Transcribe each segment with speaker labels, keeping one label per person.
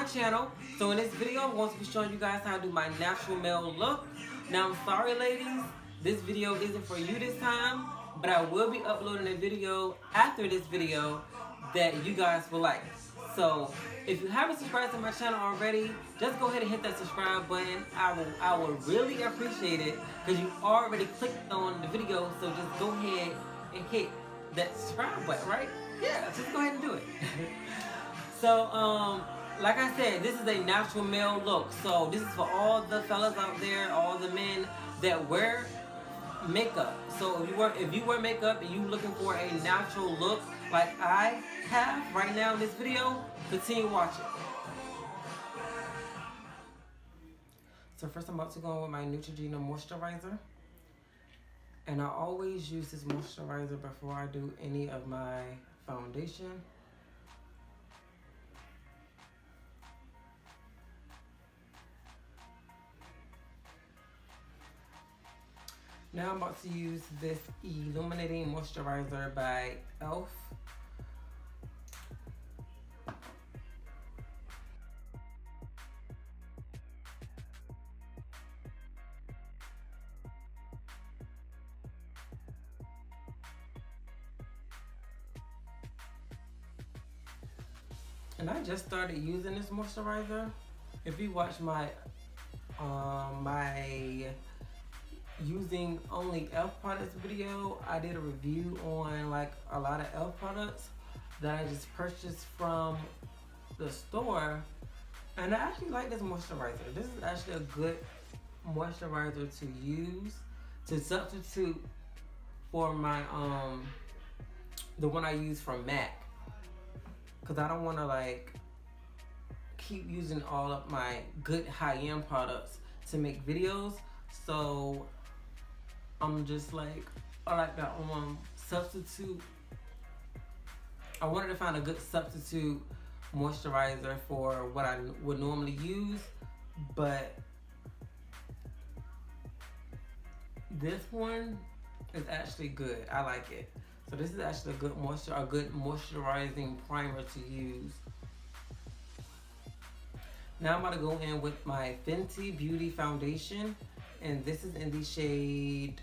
Speaker 1: channel. So in this video, I'm going to be showing you guys how to do my natural male look. Now I'm sorry ladies, this video isn't for you this time, but I will be uploading a video after this video that you guys will like. So if you haven't subscribed to my channel already, just go ahead and hit that subscribe button. I will really appreciate it because you already clicked on the video, so just go ahead and hit that subscribe button, right? Yeah, just go ahead and do it. So, like I said, this is a natural male look. So this is for all the fellas out there, all the men that wear makeup. So if you wear makeup and you looking for a natural look like I have right now in this video, continue watching. So first I'm about to go in with my Neutrogena Moisturizer. And I always use this moisturizer before I do any of my foundation. Now I'm about to use this Illuminating Moisturizer by e.l.f. And I just started using this moisturizer. If you watch my using only e.l.f. products video, I did a review on like a lot of e.l.f. products that I just purchased from the store, and I actually like this moisturizer. This is actually a good moisturizer to use to substitute for my the one I use from MAC, because I don't want to like keep using all of my good high-end products to make videos. So I'm just like, I like that substitute. I wanted to find a good substitute moisturizer for what I would normally use, but this one is actually good. I like it. So this is actually a good moisturizing primer to use. Now I'm about to go in with my Fenty Beauty foundation, and this is in the shade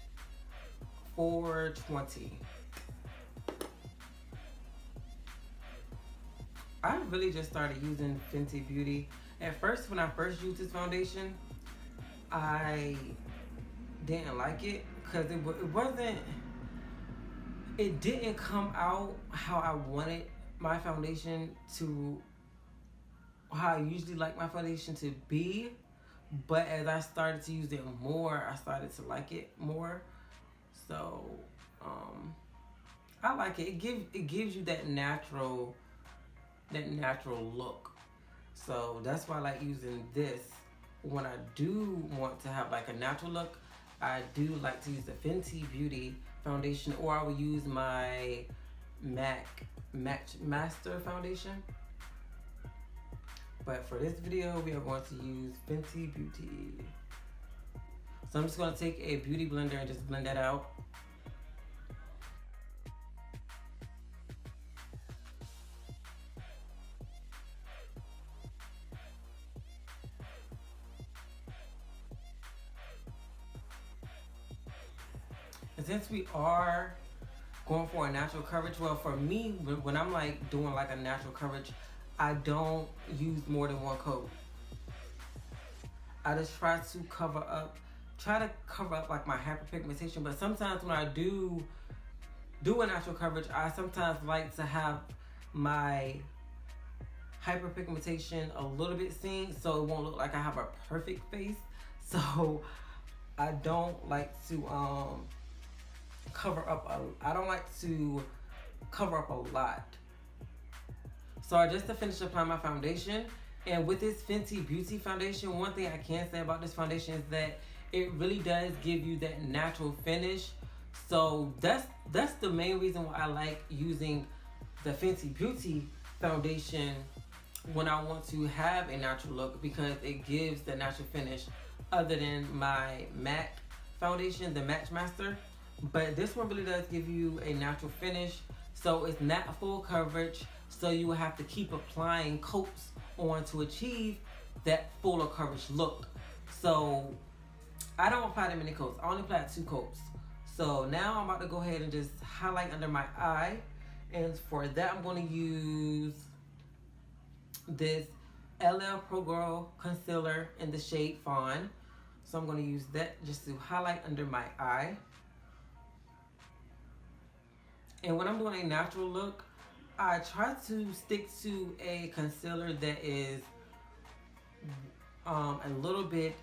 Speaker 1: 420. I really just started using Fenty Beauty. At first, when I first used this foundation, I didn't like it because it didn't come out how I wanted my foundation to, how I usually like my foundation to be. But as I started to use it more, I started to like it more. So I like it. It gives you that natural look. So that's why I like using this. When I do want to have like a natural look, I do like to use the Fenty Beauty foundation, or I will use my MAC Match Master foundation. But for this video, we are going to use Fenty Beauty. So I'm just going to take a beauty blender and just blend that out. And since we are going for a natural coverage, well, for me, when I'm like doing like a natural coverage, I don't use more than one coat. I just try to cover up like my hyperpigmentation. But sometimes when I do a natural coverage, I sometimes like to have my hyperpigmentation a little bit seen, so it won't look like I have a perfect face. So I don't like to cover up a lot. So just to finish applying my foundation, and with this Fenty Beauty foundation, one thing I can say about this foundation is that it really does give you that natural finish. So that's the main reason why I like using the Fenty Beauty foundation when I want to have a natural look, because it gives the natural finish other than my MAC foundation, the Match Master. But this one really does give you a natural finish, so it's not full coverage, so you will have to keep applying coats on to achieve that fuller coverage look. So I don't apply that many coats. I only apply 2 coats. So now I'm about to go ahead and just highlight under my eye. And for that, I'm going to use this LL Pro Girl concealer in the shade Fawn. So I'm going to use that just to highlight under my eye. And when I'm doing a natural look, I try to stick to a concealer that is a little bit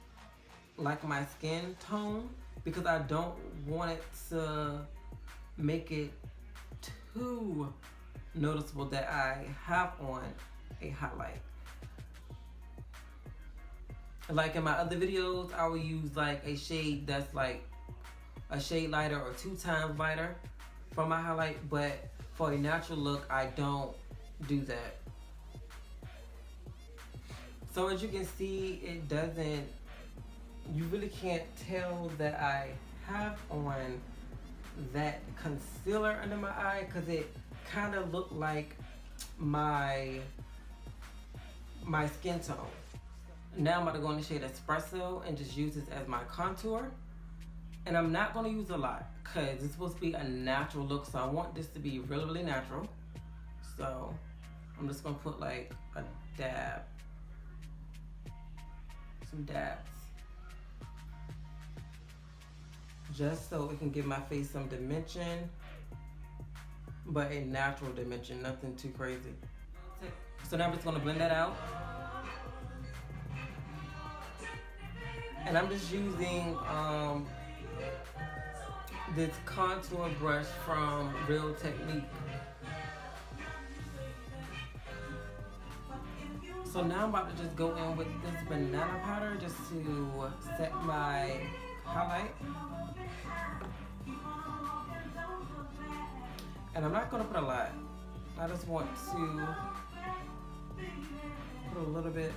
Speaker 1: like my skin tone, because I don't want it to make it too noticeable that I have on a highlight. Like in my other videos, I will use like a shade that's like a shade lighter or 2 times lighter for my highlight, but for a natural look, I don't do that. So as you can see, it doesn't, you really can't tell that I have on that concealer under my eye, because it kind of looked like my skin tone. Now I'm about to go in the shade Espresso and just use this as my contour. And I'm not going to use a lot because it's supposed to be a natural look, so I want this to be really, really natural. So I'm just going to put like a dab, some dabs, just so it can give my face some dimension, but a natural dimension, nothing too crazy. So now I'm just going to blend that out. And I'm just using this contour brush from Real Technique. So now I'm about to just go in with this banana powder just to set my highlight. And I'm not going to put a lot. I just want to put a little bit.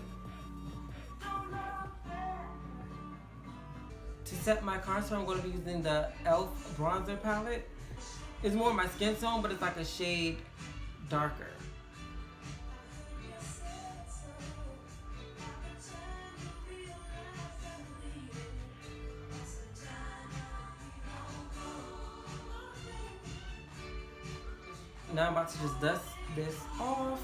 Speaker 1: To set my contour, I'm going to be using the e.l.f. bronzer palette. It's more my skin tone, but it's like a shade darker. Now I'm about to just dust this off.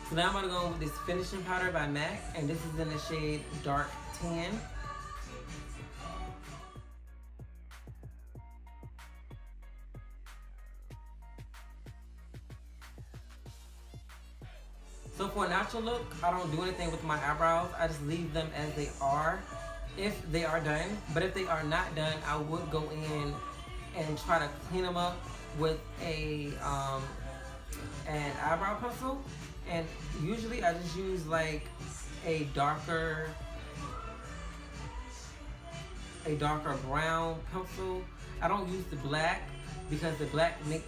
Speaker 1: So now I'm going to go with this finishing powder by MAC, and this is in the shade Dark Tan. So for a natural look, I don't do anything with my eyebrows. I just leave them as they are if they are done. But if they are not done, I would go in and try to clean them up with an eyebrow pencil. And usually I just use like a darker brown pencil. I don't use the black because the black make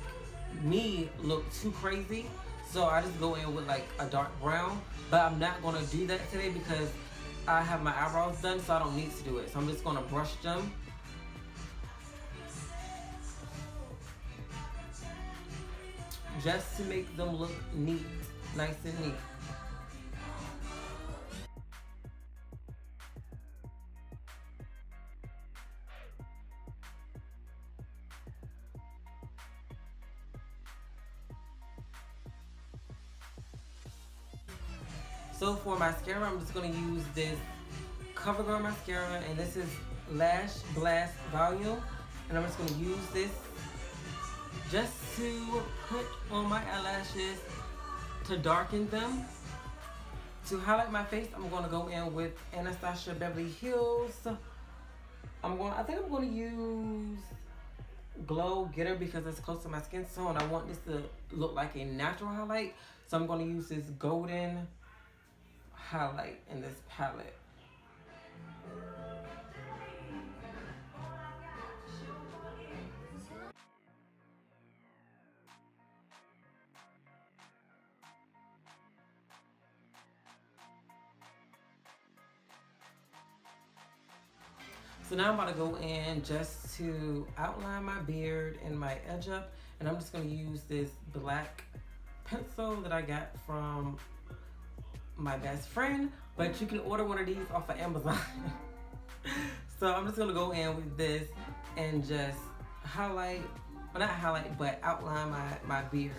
Speaker 1: me look too crazy. So I just go in with like a dark brown. But I'm not going to do that today because I have my eyebrows done, so I don't need to do it. So I'm just going to brush them. Just to make them look neat. Nice and neat. So for mascara, I'm just going to use this CoverGirl mascara, and this is Lash Blast Volume. And I'm just going to use this just to put on my eyelashes to darken them. To highlight my face, I'm going to go in with Anastasia Beverly Hills. I think I'm going to use Glow Getter because it's close to my skin tone. I want this to look like a natural highlight. So I'm going to use this golden highlight in this palette. So now I'm about to go in just to outline my beard and my edge up. And I'm just going to use this black pencil that I got from my best friend. But you can order one of these off of Amazon. So I'm just going to go in with this and just highlight, well not highlight, but outline my beard.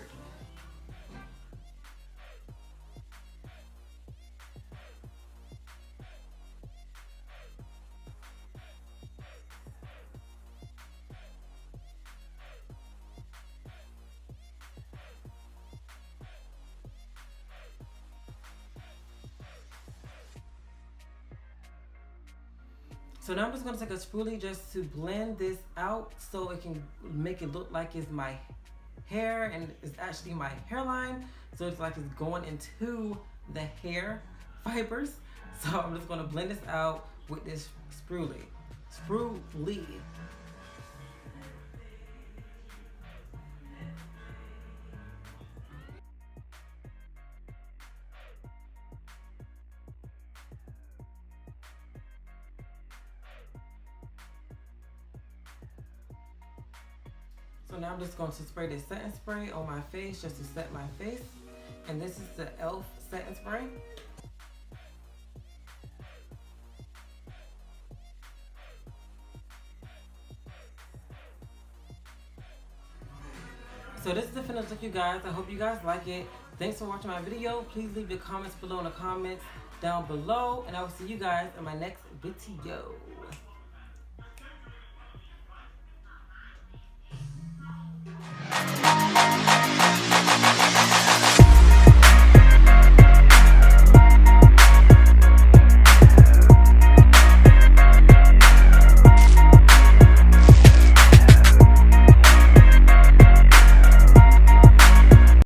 Speaker 1: So now I'm just gonna take a spoolie just to blend this out so it can make it look like it's my hair and it's actually my hairline. So it's like it's going into the hair fibers. So I'm just gonna blend this out with this spoolie. So now I'm just going to spray this setting spray on my face just to set my face. And this is the e.l.f. setting spray. So this is the finished look, you guys. I hope you guys like it. Thanks for watching my video. Please leave your comments below in the comments down below. And I will see you guys in my next video.